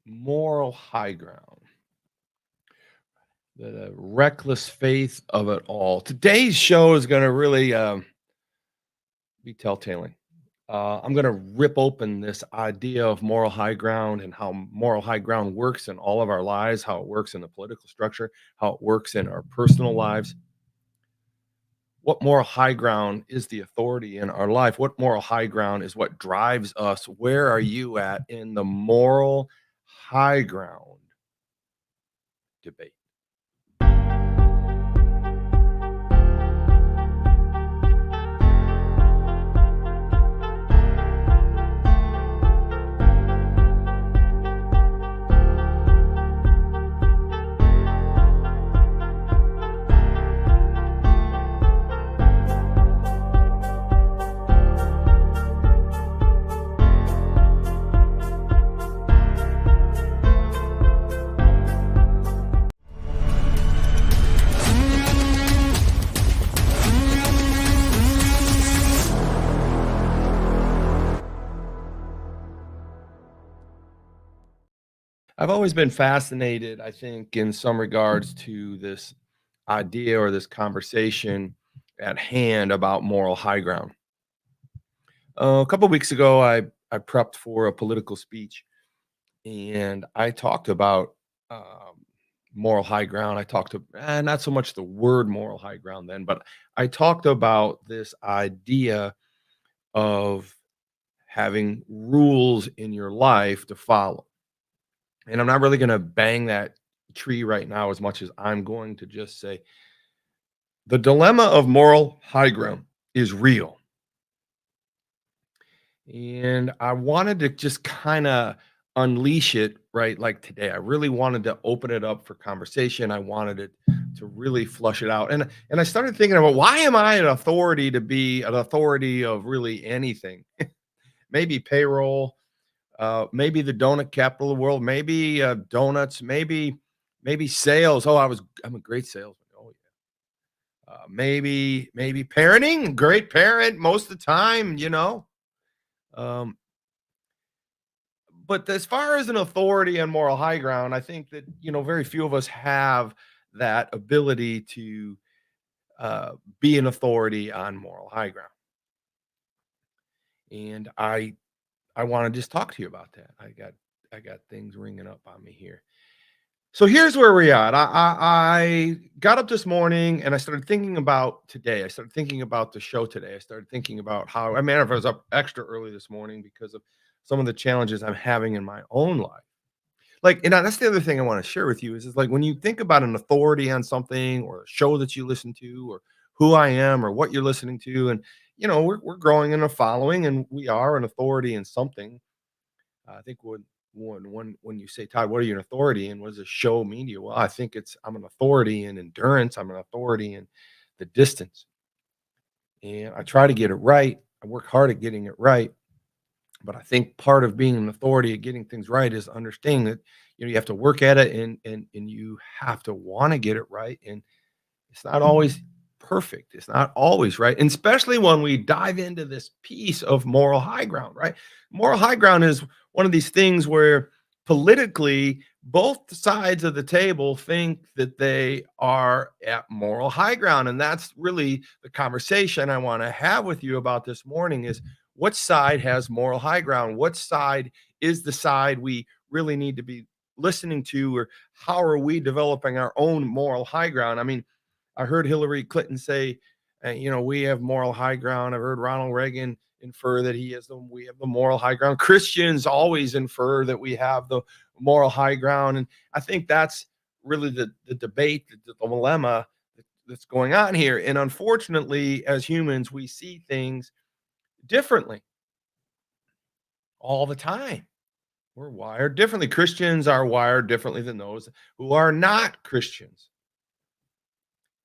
Moral high ground, the reckless faith of it all. Today's show is going to really be telltale. I'm going to rip open this idea of moral high ground and how moral high ground works in all of our lives, how it works in the political structure, how it works in our personal lives. What moral high ground is the authority in our life? What moral high ground is what drives us? Where are you at in the moral high ground debate? I've always been fascinated, I think, in some regards to this idea or this conversation at hand about moral high ground. A couple weeks ago, I prepped for a political speech and I talked about moral high ground. I talked to not so much the word moral high ground then, but I talked about this idea of having rules in your life to follow. And I'm not really going to bang that tree right now as much as I'm going to just say the dilemma of moral high ground is real. And I wanted to just kind of unleash it right like today. I really wanted to open it up for conversation. I wanted it to really flush it out. And I started thinking about why am I an authority to be an authority of really anything? Maybe payroll, maybe the donut capital of the world, maybe donuts, maybe sales. I'm a great salesman. Oh yeah. Maybe parenting, great parent most of the time, you know. Um, but as far as an authority and moral high ground, I think that very few of us have that ability to be an authority on moral high ground. And I want to just talk to you about that. I got things ringing up on me here. So here's where we're at. I got up this morning and I started thinking about today. I started thinking about the show today. I started thinking about how I was up extra early this morning because of some of the challenges I'm having in my own life. Like, and that's the other thing I want to share with you is like when you think about an authority on something or a show that you listen to or who I am or what you're listening to, and we're growing in a following and we are an authority in something. I think when you say, Todd, what are you an authority and what does a show mean to you? Well, I think I'm an authority in endurance. I'm an authority in the distance. And I try to get it right. I work hard at getting it right. But I think part of being an authority at getting things right is understanding that you have to work at it and you have to want to get it right. And it's not always perfect. It's not always right. And especially when we dive into this piece of moral high ground, right? Moral high ground is one of these things where politically both sides of the table think that they are at moral high ground. And that's really the conversation I want to have with you about this morning is what side has moral high ground? What side is the side we really need to be listening to, or how are we developing our own moral high ground? I mean, I heard Hillary Clinton say, we have moral high ground. I've heard Ronald Reagan infer that we have the moral high ground. Christians always infer that we have the moral high ground. And I think that's really the debate, the dilemma that's going on here. And unfortunately, as humans, we see things differently all the time. We're wired differently. Christians are wired differently than those who are not Christians.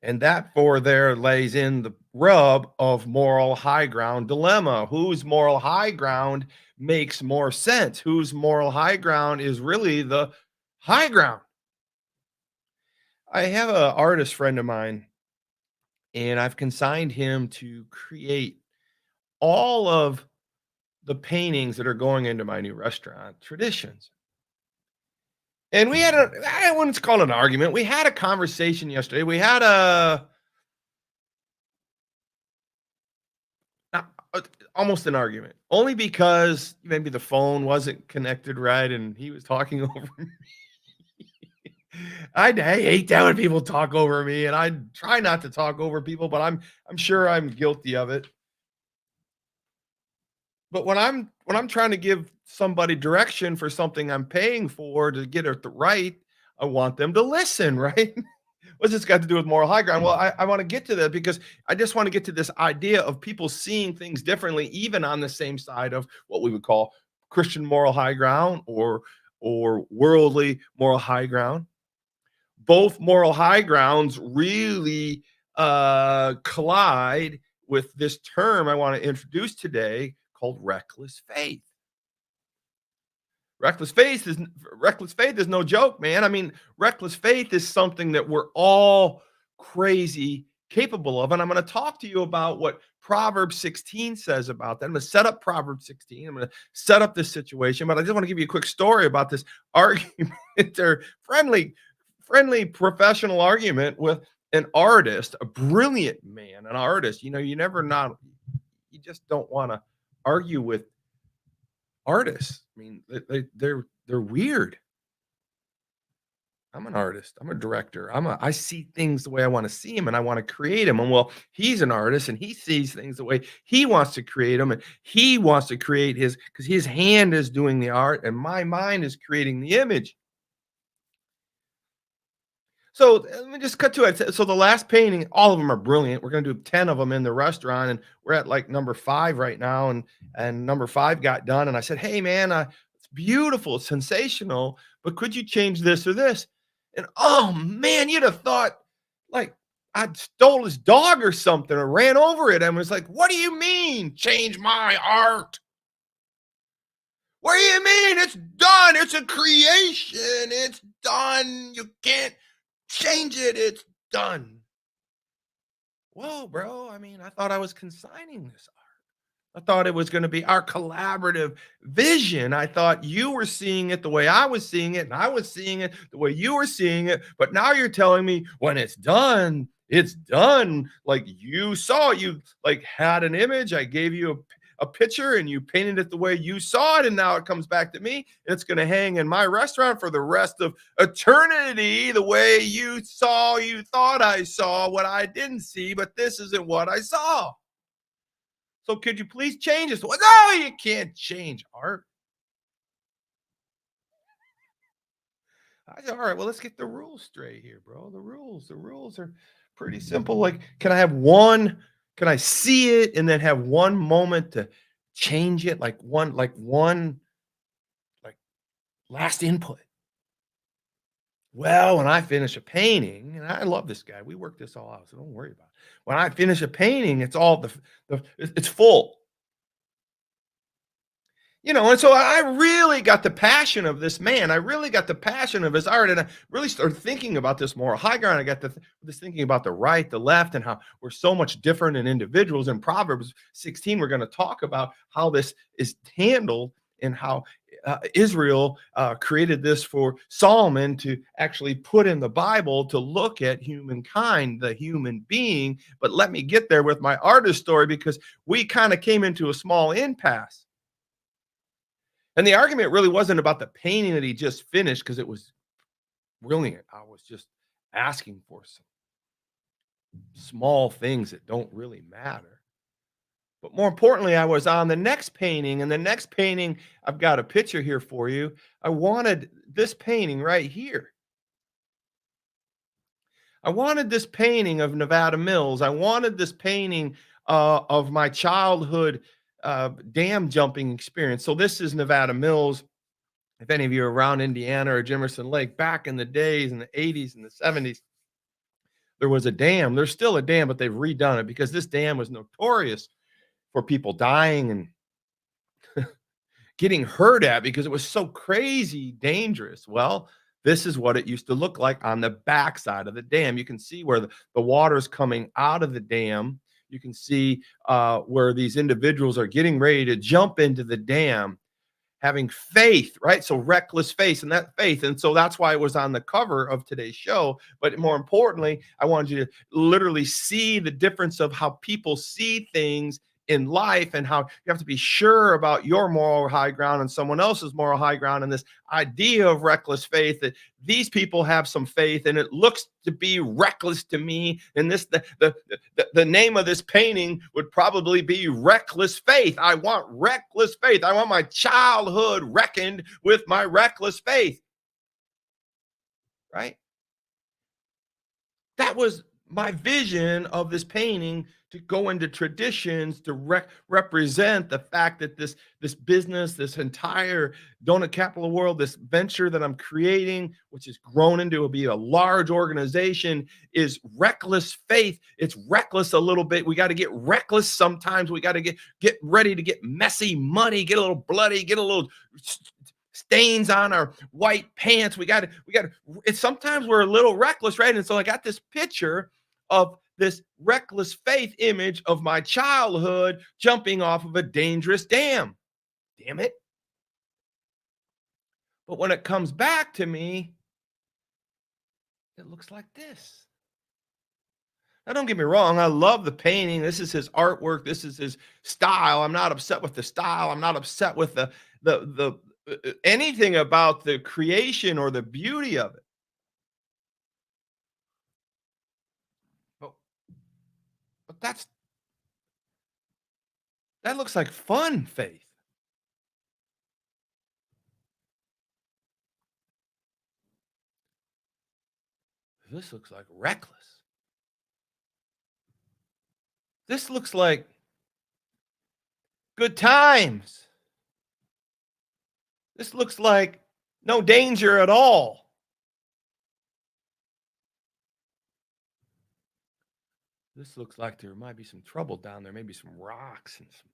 And that for there lays in the rub of moral high ground dilemma. Whose moral high ground makes more sense? Whose moral high ground is really the high ground? I have an artist friend of mine, and I've consigned him to create all of the paintings that are going into my new restaurant, Traditions. And we had I wouldn't call it an argument. We had a conversation yesterday. We had a not almost an argument, only because maybe the phone wasn't connected right and he was talking over me. I hate that when people talk over me, and I try not to talk over people, but I'm sure I'm guilty of it. But when I'm trying to give somebody direction for something I'm paying for to get it right, I want them to listen, right? What's this got to do with moral high ground? Well, I want to get to that because I just want to get to this idea of people seeing things differently, even on the same side of what we would call Christian moral high ground or worldly moral high ground. Both moral high grounds really collide with this term I want to introduce today called reckless faith. Reckless faith is no joke, man. I mean, reckless faith is something that we're all crazy capable of. And I'm going to talk to you about what Proverbs 16 says about that. I'm going to set up Proverbs 16. I'm going to set up this situation, but I just want to give you a quick story about this argument or friendly professional argument with an artist, a brilliant man, an artist. You never not you just don't want to argue with artists. I mean, they're weird. I'm an artist. I'm a director. I see things the way I want to see them, and I want to create them. And well, he's an artist, and he sees things the way he wants to create them, and he wants to create his because his hand is doing the art, and my mind is creating the image. So let me just cut to it. So the last painting, all of them are brilliant. We're going to do 10 of them in the restaurant, and we're at like number 5 right now. And number 5 got done, and I said, "Hey man, it's beautiful, it's sensational, but could you change this or this?" And oh man, you'd have thought like I stole his dog or something or ran over it and was like, "What do you mean change my art? What do you mean? It's done. It's a creation. It's done. You can't change it. It's done." Whoa, bro. I mean, I thought I was consigning this art. I thought it was going to be our collaborative vision. I thought you were seeing it the way I was seeing it, and I was seeing it the way you were seeing it. But now you're telling me when it's done, it's done. Like you saw, you like had an image. I gave you a picture and you painted it the way you saw it. And now it comes back to me. And it's going to hang in my restaurant for the rest of eternity the way you saw, you thought I saw what I didn't see, but this isn't what I saw. So could you please change this? Well, no, you can't change art. I said, all right, well, let's get the rules straight here, bro. The rules are pretty simple. Like, can I see it and then have one moment to change it? Like last input. Well, when I finish a painting, and I love this guy, we work this all out, so don't worry about it. When I finish a painting, it's all it's full. And so I really got the passion of this man. I really got the passion of his art, and I really started thinking about this moral high ground. I got this thinking about the right, the left, and how we're so much different in individuals. In Proverbs 16, we're going to talk about how this is handled and how Israel created this for Solomon to actually put in the Bible to look at humankind, the human being. But let me get there with my artist story because we kind of came into a small impasse. And the argument really wasn't about the painting that he just finished because it was brilliant. I was just asking for some small things that don't really matter. But more importantly, I was on the next painting, and the next painting, I've got a picture here for you. I wanted this painting right here. I wanted this painting of Nevada Mills. I wanted this painting of my childhood dam jumping experience. So this is Nevada Mills. If any of you are around Indiana or Jimerson Lake, back in the days in the 80s and the 70s, there was a dam. There's still a dam, but they've redone it because this dam was notorious for people dying and getting hurt at because it was so crazy dangerous. Well, this is what it used to look like on the backside of the dam. You can see where the water is coming out of the dam. You can see where these individuals are getting ready to jump into the dam. having faith, right? So reckless faith and that faith. And so that's why it was on the cover of today's show. But more importantly, I wanted you to literally see the difference of how people see things in life and how you have to be sure about your moral high ground and someone else's moral high ground, and this idea of reckless faith, that these people have some faith and it looks to be reckless to me, and this the name of this painting would probably be reckless faith. I want reckless faith. I want my childhood reckoned with my reckless faith, right? That was my vision of this painting, to go into traditions to represent the fact that this business, this entire donut capital world, this venture that I'm creating, which has grown into be a large organization, is reckless faith. It's reckless a little bit. We got to get reckless sometimes. We got to get ready to get messy, muddy, get a little bloody, get a little stains on our white pants. We got to, it's sometimes we're a little reckless, right? And so I got this picture of this reckless faith image of my childhood jumping off of a dangerous dam. Damn it. But when it comes back to me, it looks like this. Now, don't get me wrong. I love the painting. This is his artwork. This is his style. I'm not upset with the style. I'm not upset with the anything about the creation or the beauty of it. But, but that looks like fun faith. This looks like reckless. This looks like good times. This looks like no danger at all. This looks like there might be some trouble down there, maybe some rocks and some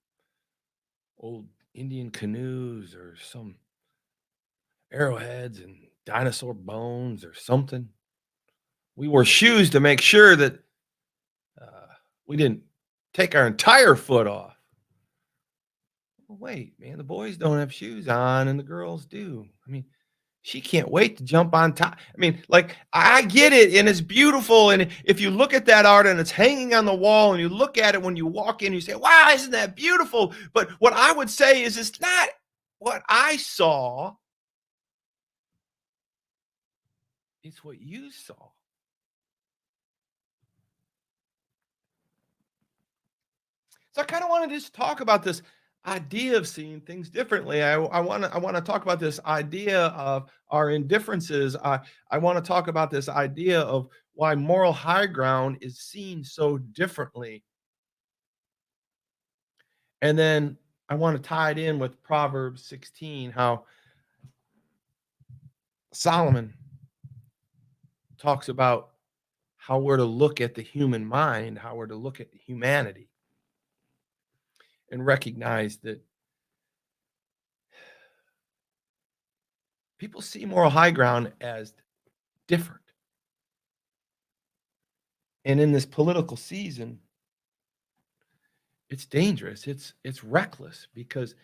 old Indian canoes or some arrowheads and dinosaur bones or something. We wore shoes to make sure that we didn't take our entire foot off. Well, wait, man, the boys don't have shoes on and the girls do. I mean, she can't wait to jump on top. I mean, like, I get it, and it's beautiful. And if you look at that art and it's hanging on the wall, and you look at it when you walk in, you say, wow, isn't that beautiful? But what I would say is it's not what I saw, it's what you saw. So I kind of want to just talk about this idea of seeing things differently. I want to talk about this idea of our indifferences. I want to talk about this idea of why moral high ground is seen so differently. And then I want to tie it in with Proverbs 16, how Solomon talks about how we're to look at the human mind, how we're to look at humanity and recognize that people see moral high ground as different. And in this political season, it's dangerous. It's reckless because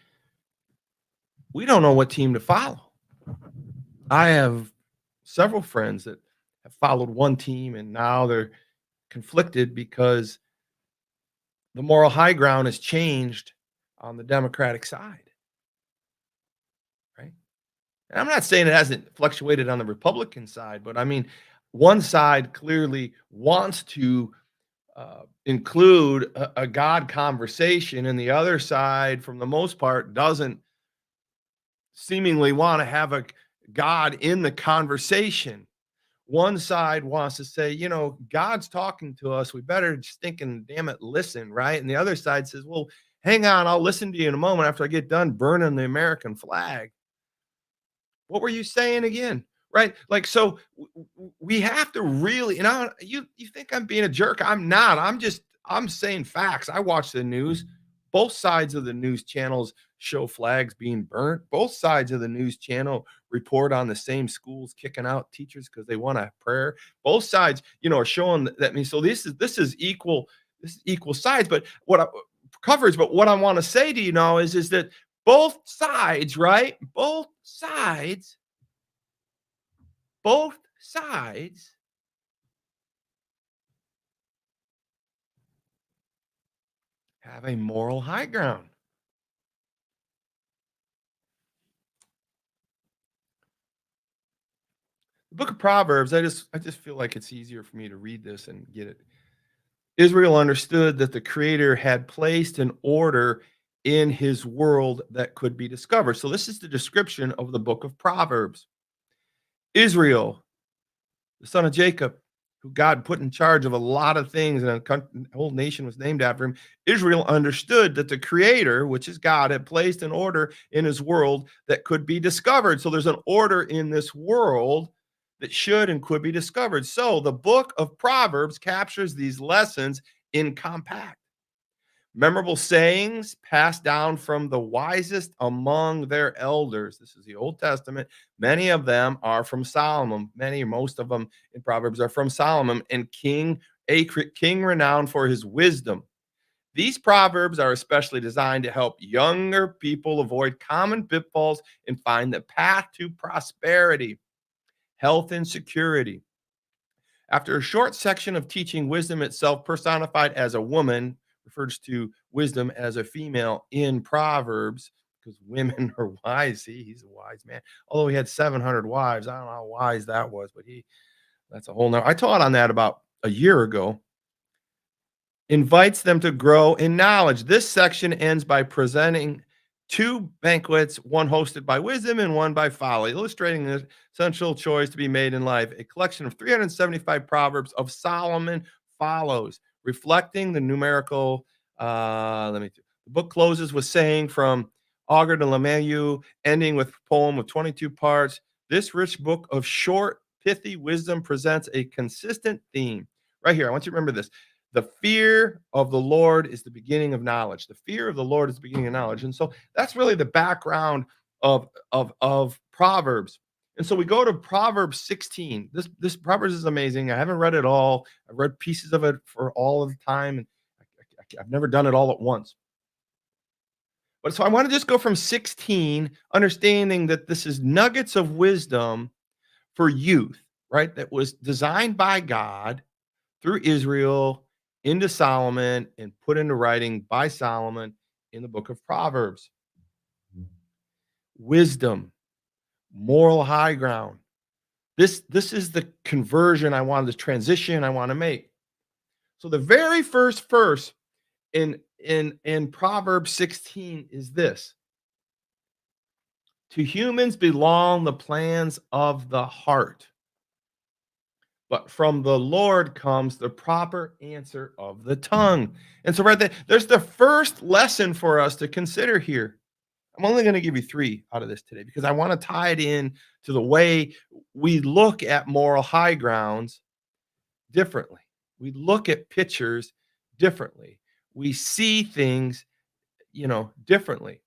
we don't know what team to follow. I have several friends that have followed one team and now they're conflicted because the moral high ground has changed on the Democratic side. Right? And I'm not saying it hasn't fluctuated on the Republican side, but I mean, one side clearly wants to include a God conversation, and the other side, from the most part, doesn't seemingly want to have a God in the conversation. One side wants to say, God's talking to us. We better stinking damn it listen, right? And the other side says, well, hang on, I'll listen to you in a moment after I get done burning the American flag. What were you saying again? Right? Like, so we have to really, you think I'm being a jerk. I'm not. I'm saying facts. I watch the news. Both sides of the news channels show flags being burnt. Both sides of the news channel report on the same schools kicking out teachers because they want a prayer. Both sides, are showing that. Means so this is equal. This is equal sides. But what I want to say to you now is that Both sides, right? Both sides have a moral high ground. The book of Proverbs, I just feel like it's easier for me to read this and get it. Israel understood that the creator had placed an order in his world that could be discovered. So this is the description of the book of Proverbs. Israel, the son of Jacob, who God put in charge of a lot of things, and a whole nation was named after him. Israel understood that the creator, which is God, had placed an order in his world that could be discovered. So there's an order in this world that should and could be discovered. So the book of Proverbs captures these lessons in compact, memorable sayings passed down from the wisest among their elders. This is the Old Testament. Many of them are from Solomon. Most of them in Proverbs are from Solomon, and king renowned for his wisdom. These proverbs are especially designed to help younger people avoid common pitfalls and find the path to prosperity, health, and security. After a short section of teaching wisdom itself personified as a woman, refers to wisdom as a female in Proverbs, because women are wise. See, he's a wise man. Although he had 700 wives. I don't know how wise that was, but that's a whole nother. I taught on that about a year ago. Invites them to grow in knowledge. This section ends by presenting two banquets, one hosted by wisdom and one by folly, illustrating the essential choice to be made in life. A collection of 375 proverbs of Solomon follows, reflecting the numerical. The book closes with saying from Augur to Lamayu, ending with a poem of 22 parts. This rich book of short, pithy wisdom presents a consistent theme. Right here, I want you to remember this. The fear of the Lord is the beginning of knowledge. The fear of the Lord is the beginning of knowledge. And so that's really the background of Proverbs. And so we go to Proverbs 16. This Proverbs is amazing. I haven't read it all. I've read pieces of it for all of the time. And I've never done it all at once. But so I want to just go from 16, understanding that this is nuggets of wisdom for youth, right? That was designed by God through Israel into Solomon and put into writing by Solomon in the book of Proverbs. Wisdom, moral high ground. This is the conversion I wanted, the transition I want to make. So the very first verse in Proverbs 16 is this: to humans belong the plans of the heart, but from the Lord comes the proper answer of the tongue. And so, right there, there's the first lesson for us to consider here. I'm only going to give you three out of this today because I want to tie it in to the way we look at moral high grounds differently. We look at pictures differently. We see things, differently.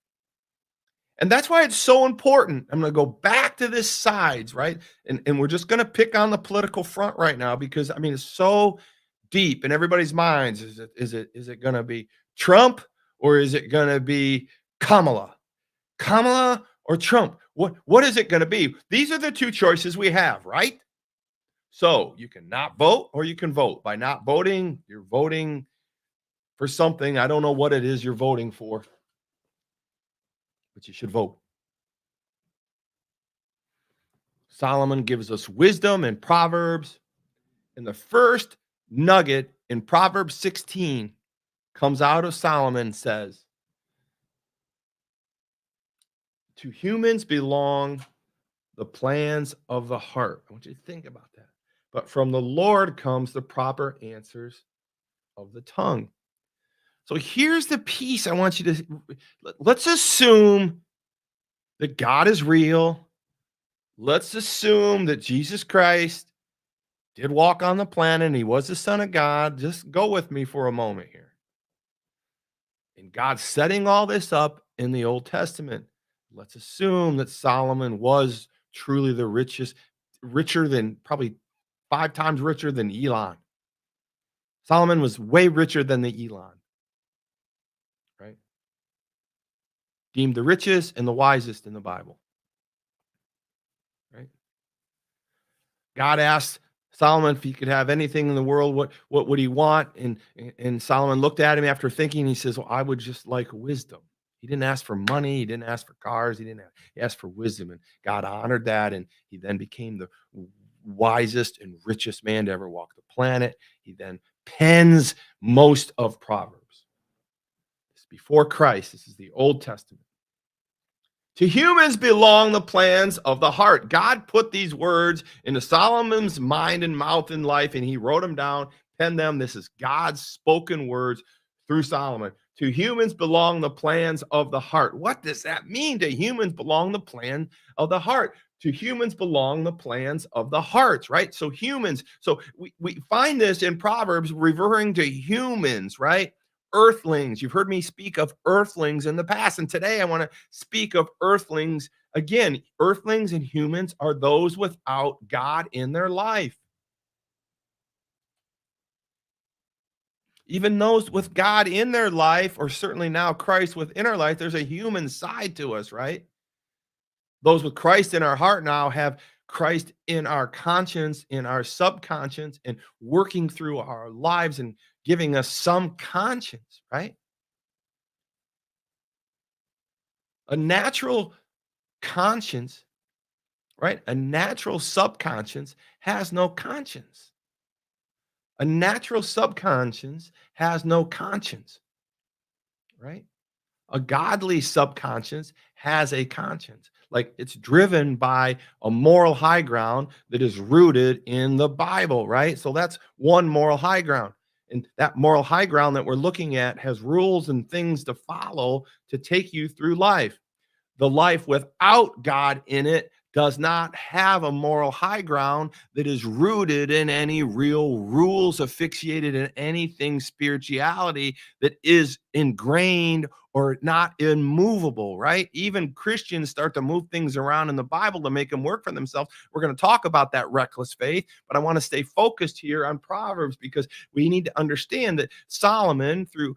And that's why it's so important. I'm going to go back to this sides, right? And we're just going to pick on the political front right now because I mean it's so deep in everybody's minds. Is it going to be Trump or is it going to be Kamala? Kamala or Trump? What is it going to be? These are the two choices we have, right? So you can not vote or you can vote. By not voting, you're voting for something. I don't know what it is you're voting for, but you should vote. Solomon gives us wisdom in Proverbs. And the first nugget in Proverbs 16 comes out of Solomon and says, to humans belong the plans of the heart. I want you to think about that. But from the Lord comes the proper answers of the tongue. So here's the piece I want you to let's assume that God is real. Let's assume that Jesus Christ did walk on the planet and he was the Son of God. Just go with me for a moment here. And God's setting all this up in the Old Testament. Let's assume that Solomon was truly the richest, richer than probably 5 times richer than Elon. Solomon was way richer than the Elon, right? deemed the richest and the wisest in the Bible, right? God asked Solomon if he could have anything in the world, what would he want? And Solomon looked at him after thinking. He says, "Well, I would just like wisdom." He didn't ask for money. He didn't ask for cars. He asked for wisdom, and God honored that. And he then became the wisest and richest man to ever walk the planet. He then pens most of Proverbs. This is before Christ. This is the Old Testament. To humans belong the plans of the heart. God put these words into Solomon's mind and mouth in life, and he wrote them down, penned them. This is God's spoken words through Solomon. To humans belong the plans of the heart. What does that mean? To humans belong the plan of the heart. To humans belong the plans of the hearts, right? So humans, so we find this in Proverbs referring to humans, right? Earthlings. You've heard me speak of earthlings in the past. And today I want to speak of earthlings again. Earthlings and humans are those without God in their life. Even those with God in their life, or certainly now Christ within our life, there's a human side to us, right? Those with Christ in our heart now have Christ in our conscience, in our subconscious, and working through our lives and giving us some conscience, right? A natural conscience, right? A natural subconscious has no conscience. A natural subconscious has no conscience, right? A godly subconscious has a conscience. Like it's driven by a moral high ground that is rooted in the Bible, right? So that's one moral high ground. And that moral high ground that we're looking at has rules and things to follow to take you through life. The life without God in it does not have a moral high ground that is rooted in any real rules, asphyxiated in anything spirituality that is ingrained or not immovable, right? Even Christians start to move things around in the Bible to make them work for themselves. We're going to talk about that reckless faith, but I want to stay focused here on Proverbs because we need to understand that Solomon, through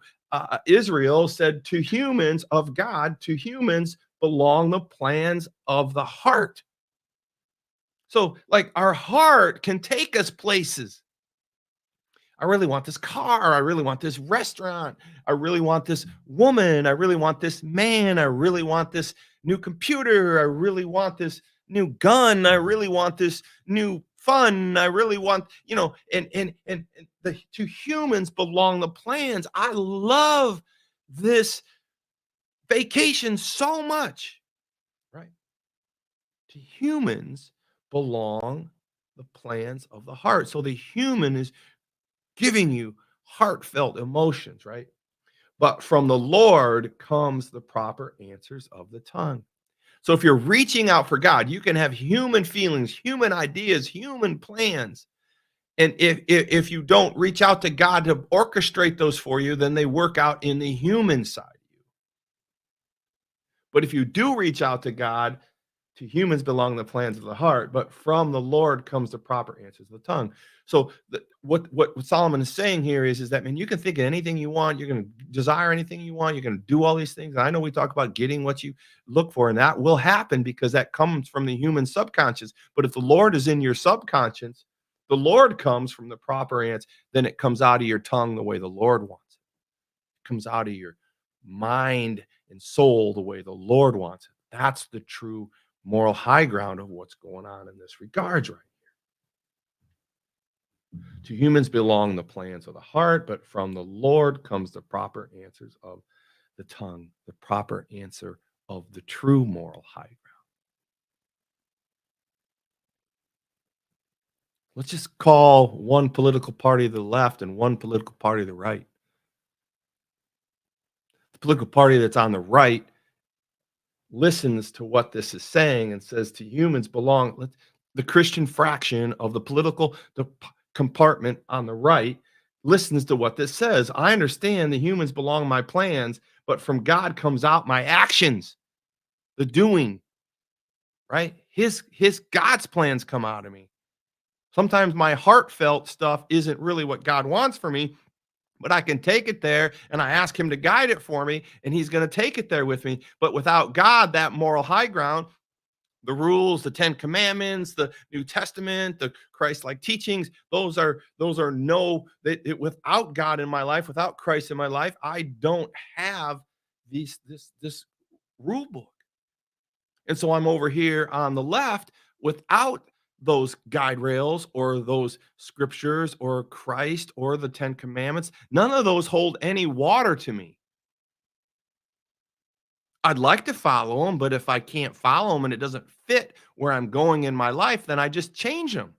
Israel, said to humans of God, to humans belong the plans of the heart. So, like, our heart can take us places. I really want this car. I really want this restaurant. I really want this woman. I really want this man. I really want this new computer. I really want this new gun. I really want this new fun. I really want, and the to humans belong the plans. I love this vacation so much, right? To humans belong the plans of the heart. So the human is giving you heartfelt emotions, right? But from the Lord comes the proper answers of the tongue. So if you're reaching out for God, you can have human feelings, human ideas, human plans. And if you don't reach out to God to orchestrate those for you, then they work out in the human side of you. But if you do reach out to God, to humans belong the plans of the heart, but from the Lord comes the proper answers of the tongue. So what Solomon is saying here is that, man, you can think of anything you want, you're going to desire anything you want, you're going to do all these things. And I know we talk about getting what you look for, and that will happen because that comes from the human subconscious. But if the Lord is in your subconscious, the Lord comes from the proper answer, then it comes out of your tongue the way the Lord wants it. It comes out of your mind and soul the way the Lord wants it. That's the true moral high ground of what's going on in this regards right here. To humans belong the plans of the heart, but from the Lord comes the proper answers of the tongue, the proper answer of the true moral high ground. Let's just call one political party the left and one political party the right. The political party that's on the right listens to what this is saying and says to humans belong the Christian fraction of the political compartment on the right listens to what this says. I understand the humans belong my plans, but from God comes out my actions, the doing, right? His God's plans come out of me. Sometimes my heartfelt stuff isn't really what God wants for me, but I can take it there and I ask him to guide it for me and he's going to take it there with me. But without God, that moral high ground, the rules, the 10 commandments, the New Testament, the Christ-like teachings, those are no without God in my life, without Christ in my life, I don't have this rule book. And so I'm over here on the left without those guide rails or those scriptures or Christ or the 10 commandments. None of those hold any water to me. I'd like to follow them, but if I can't follow them and it doesn't fit where I'm going in my life, then I just change them.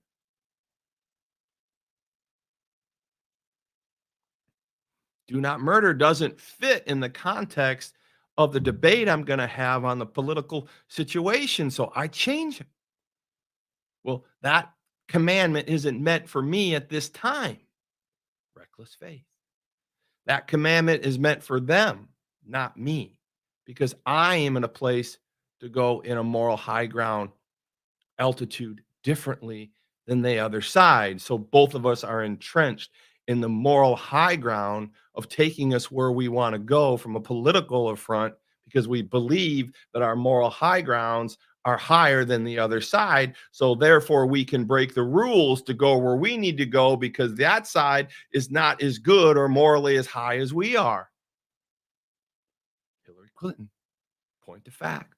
Do not murder doesn't fit in the context of the debate I'm going to have on the political situation. So I change it. Well, that commandment isn't meant for me at this time. Reckless faith. That commandment is meant for them, not me, because I am in a place to go in a moral high ground altitude differently than the other side. So both of us are entrenched in the moral high ground of taking us where we want to go from a political affront because we believe that our moral high grounds are higher than the other side. So therefore we can break the rules to go where we need to go because that side is not as good or morally as high as we are. Hillary Clinton, point to fact.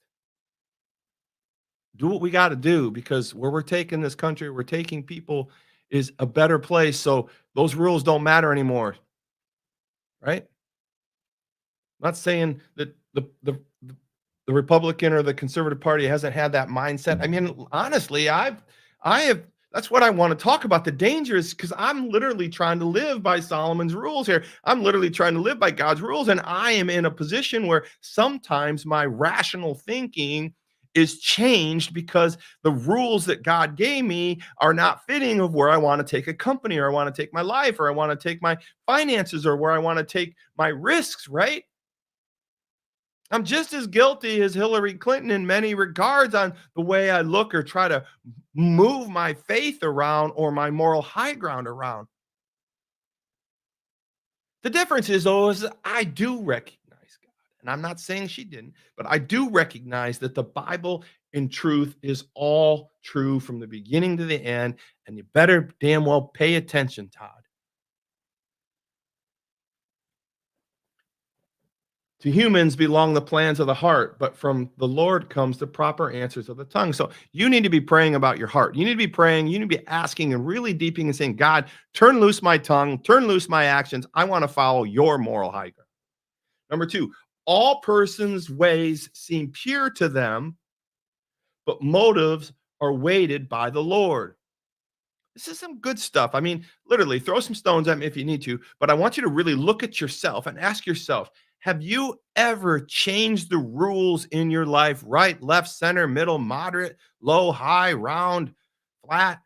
Do what we got to do because where we're taking this country, we're taking people is a better place. So those rules don't matter anymore, right? Not saying that the Republican or the conservative party hasn't had that mindset. I mean, honestly, I have that's what I want to talk about. The danger is because I'm literally trying to live by Solomon's rules here. I'm literally trying to live by God's rules. And I am in a position where sometimes my rational thinking is changed because the rules that God gave me are not fitting of where I want to take a company or I want to take my life or I want to take my finances or where I want to take my risks, right? I'm just as guilty as Hillary Clinton in many regards on the way I look or try to move my faith around or my moral high ground around. The difference is, though, is I do recognize God. And I'm not saying she didn't, but I do recognize that the Bible in truth is all true from the beginning to the end. And you better damn well pay attention, Todd. To humans belong the plans of the heart, but from the Lord comes the proper answers of the tongue. So you need to be praying about your heart. You need to be praying. You need to be asking and really deeping and saying, God, turn loose my tongue, turn loose my actions. I want to follow your moral high ground. Number two, all persons' ways seem pure to them, but motives are weighted by the Lord. This is some good stuff. I mean, literally, throw some stones at me if you need to, but I want you to really look at yourself and ask yourself, have you ever changed the rules in your life? Right, left, center, middle, moderate, low, high, round, flat?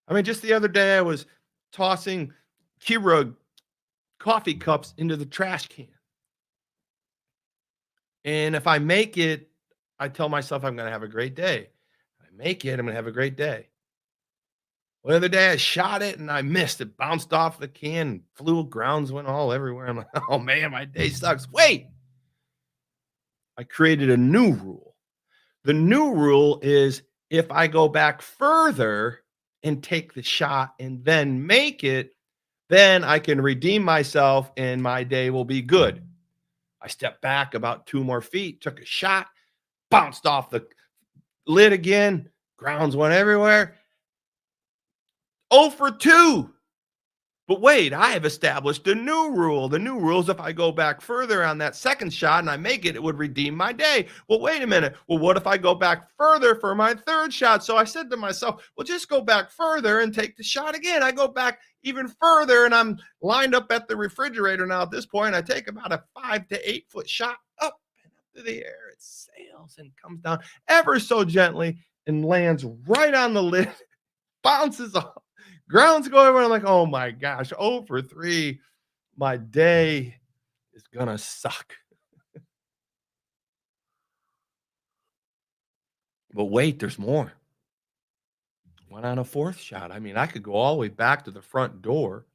I mean, just the other day, I was tossing Keurig coffee cups into the trash can. And if I make it, I tell myself I'm going to have a great day. I make it, I'm going to have a great day. Well, the other day I shot it and I missed. It bounced off the can, flew, grounds went all everywhere. I'm like, oh man, my day sucks. Wait, I created a new rule. The new rule is if I go back further and take the shot and then make it, then I can redeem myself and my day will be good. I stepped back about 2 more feet, took a shot, bounced off the lid again, grounds went everywhere. 0 for 2. But wait, I have established a new rule. The new rule is if I go back further on that second shot and I make it, it would redeem my day. Well, wait a minute. Well, what if I go back further for my third shot? So I said to myself, well, just go back further and take the shot again. I go back even further and I'm lined up at the refrigerator now at this point. I take about a 5 to 8 foot shot up and up to the air. It sails and comes down ever so gently and lands right on the lid, bounces off. Grounds go everywhere. I'm like, oh my gosh, 0 for 3. My day is gonna suck. But wait, there's more. went on a fourth shot. I mean, I could go all the way back to the front door,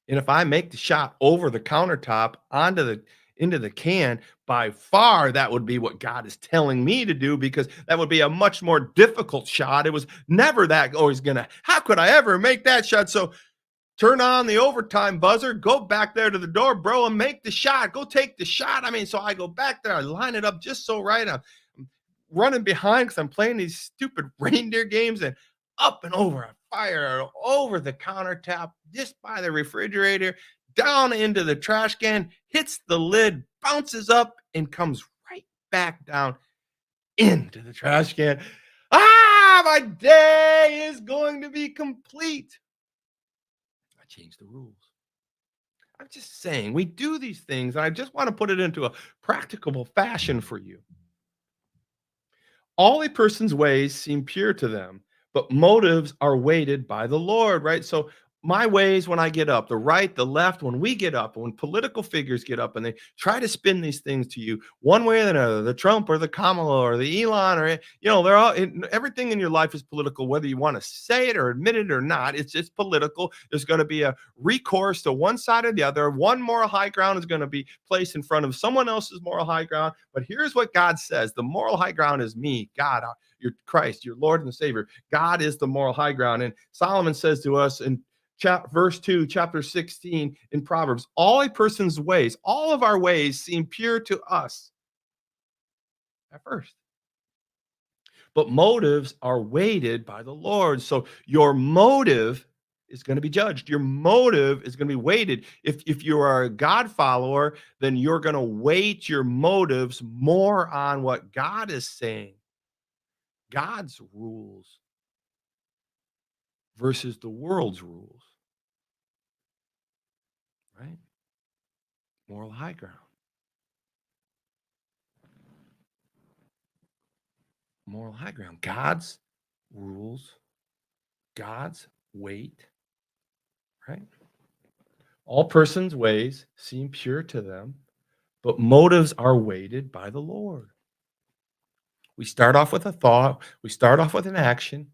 and if I make the shot over the countertop onto the into the can, by far that would be what God is telling me to do because that would be a much more difficult shot. It was never that always gonna. How could I ever make that shot? So turn on the overtime buzzer, go back there to the door, bro, and make the shot. Go take the shot. I mean, so I go back there, I line it up just so right. I'm running behind because I'm playing these stupid reindeer games and up and over, I fire over the countertop, just by the refrigerator, down into the trash can, hits the lid, bounces up, and comes right back down into the trash can. My day is going to be complete. I changed the rules. I'm just saying, we do these things, and I just want to put it into a practicable fashion for you. All a person's ways seem pure to them, but motives are weighted by the Lord, right? So my ways when I get up, the right, the left, when we get up, when political figures get up and they try to spin these things to you one way or another, the Trump or the Kamala or the Elon or they're all everything in your life is political, whether you want to say it or admit it or not. It's just political. There's going to be a recourse to one side or the other. One moral high ground is going to be placed in front of someone else's moral high ground. But here's what God says: the moral high ground is me, God, your Christ, your Lord and Savior. God is the moral high ground. And Solomon says to us in verse 2, chapter 16 in Proverbs, all a person's ways, all of our ways seem pure to us at first, but motives are weighted by the Lord. So your motive is going to be judged. Your motive is going to be weighted. If you are a God follower, then you're going to weight your motives more on what God is saying, God's rules versus the world's rules, right? Moral high ground. Moral high ground. God's rules, God's weight, right? All persons' ways seem pure to them, but motives are weighted by the Lord. We start off with a thought, we start off with an action,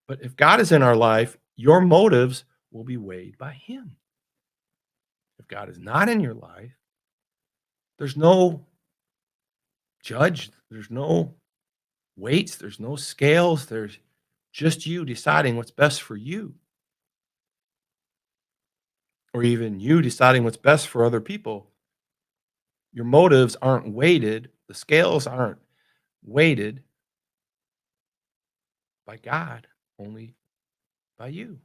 but if God is in our life, your motives will be weighed by Him. If God is not in your life, there's no judge, there's no weights, there's no scales, there's just you deciding what's best for you, or even you deciding what's best for other people. Your motives aren't weighted, the scales aren't weighted by God, only by you.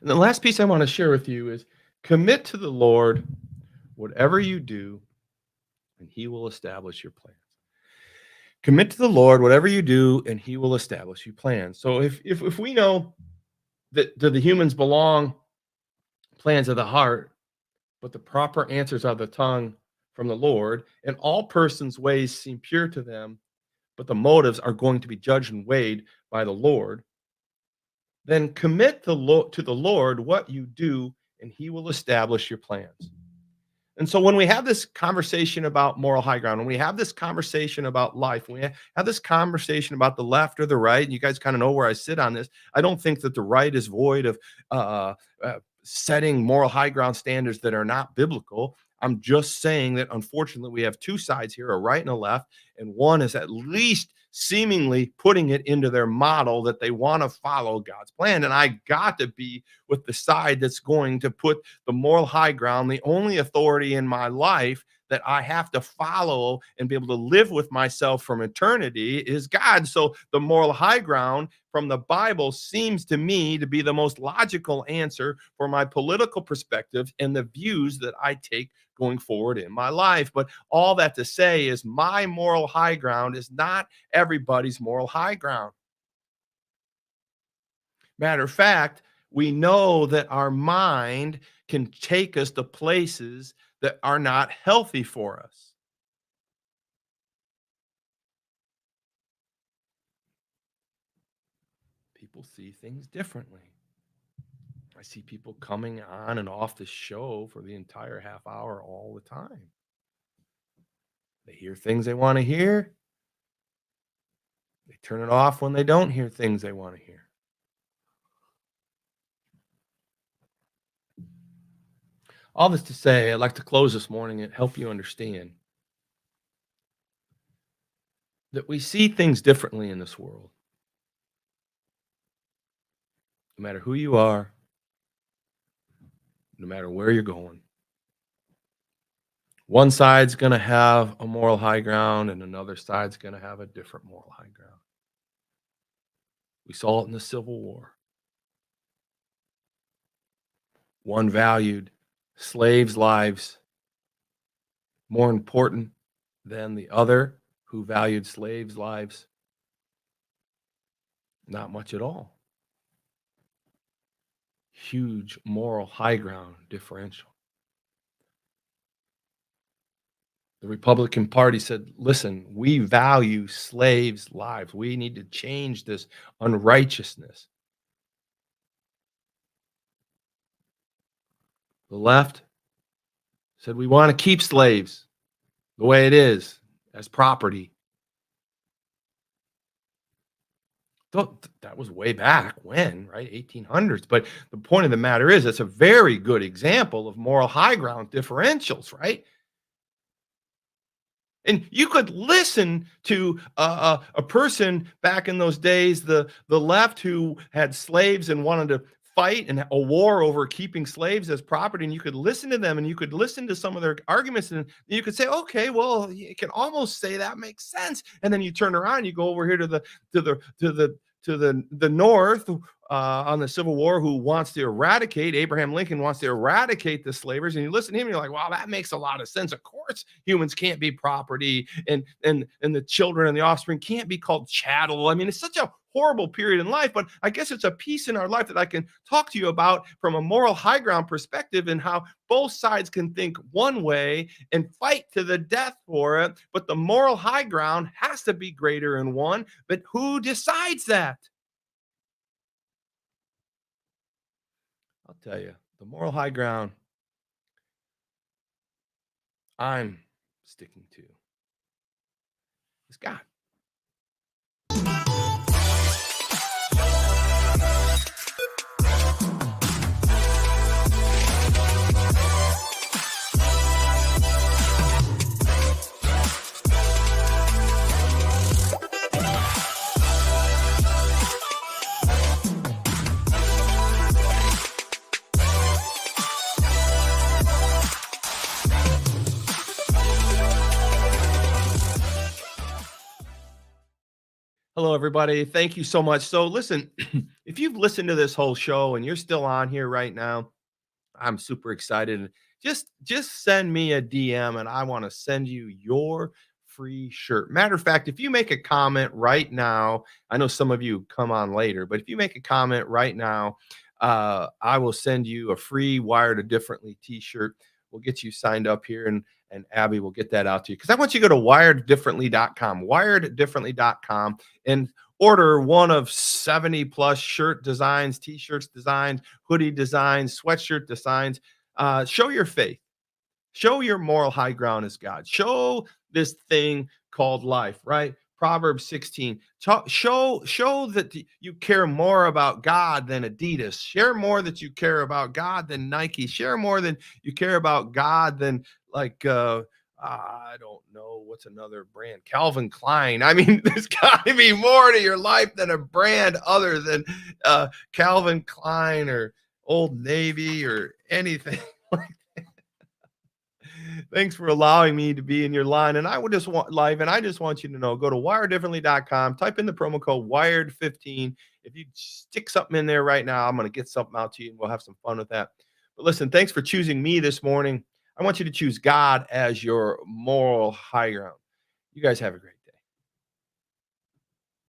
And the last piece I want to share with you is commit to the Lord whatever you do, and He will establish your plans. Commit to the Lord whatever you do, and He will establish your plans. So if we know that to the humans belong plans of the heart, but the proper answers are the tongue from the Lord, and all persons' ways seem pure to them, but the motives are going to be judged and weighed by the Lord, then commit to the Lord what you do, and He will establish your plans. And so when we have this conversation about moral high ground, when we have this conversation about life, when we have this conversation about the left or the right, and you guys kind of know where I sit on this, I don't think that the right is void of setting moral high ground standards that are not biblical. I'm just saying that unfortunately we have two sides here, a right and a left, and one is at least seemingly putting it into their model that they want to follow God's plan. And I got to be with the side that's going to put the moral high ground, the only authority in my life that I have to follow and be able to live with myself from eternity is God. So the moral high ground from the Bible seems to me to be the most logical answer for my political perspective and the views that I take going forward in my life. But all that to say is my moral high ground is not everybody's moral high ground. Matter of fact, we know that our mind can take us to places that are not healthy for us. People see things differently. I see people coming on and off the show for the entire half hour all the time. They hear things they want to hear. They They turn it off when they don't hear things they want to hear. All this to say, I'd like to close this morning and help you understand that we see things differently in this world. No matter who you are, no matter where you're going. One side's going to have a moral high ground and another side's going to have a different moral high ground. We saw it in the Civil War. One valued slaves' lives more important than the other who valued slaves' lives not much at all. Huge moral high ground differential. The Republican Party said, listen, we value slaves' lives. We need to change this unrighteousness. The left said, we want to keep slaves the way it is as property. That was way back when, right? 1800s. But the point of the matter is, it's a very good example of moral high ground differentials, right? And you could listen to a person back in those days, the left who had slaves and wanted to fight and a war over keeping slaves as property. And you could listen to them and you could listen to some of their arguments and you could say, okay, well, you can almost say that makes sense. And then you turn around, and you go over here to the North on the Civil War, who wants to eradicate, Abraham Lincoln wants to eradicate the slavers, and you listen to him, and you're like, wow, that makes a lot of sense. Of course, humans can't be property, and the children and the offspring can't be called chattel. I mean, it's such a horrible period in life, but I guess it's a piece in our life that I can talk to you about from a moral high ground perspective, and how both sides can think one way and fight to the death for it, but the moral high ground has to be greater in one. But who decides that? I'll tell you, the moral high ground I'm sticking to is God. Hello, everybody. Thank you so much. So, listen, if you've listened to this whole show and you're still on here right now, I'm super excited. Just send me a DM and I want to send you your free shirt. Matter of fact, if you make a comment right now, I know some of you come on later, but if you make a comment right now, I will send you a free Wired Differently t-shirt. We'll get you signed up here, and Abby will get that out to you. Because I want you to go to wireddifferently.com, wireddifferently.com, and order one of 70 plus shirt designs, t-shirts designs, hoodie designs, sweatshirt designs. Show your faith. Show your moral high ground as God. Show this thing called life, right? Proverbs 16. Show that you care more about God than Adidas. Share more that you care about God than Nike. Share more than you care about God than like I don't know what's another brand, Calvin Klein. I mean, there's got to be more to your life than a brand other than Calvin Klein or Old Navy or anything. Thanks for allowing me to be in your line. And I would just want live, and I just want you to know, go to wiredifferently.com, type in the promo code wired15. If you stick something in there right now, I'm going to get something out to you and we'll have some fun with that. But listen, thanks for choosing me this morning. I want you to choose God as your moral high ground. You guys have a great day.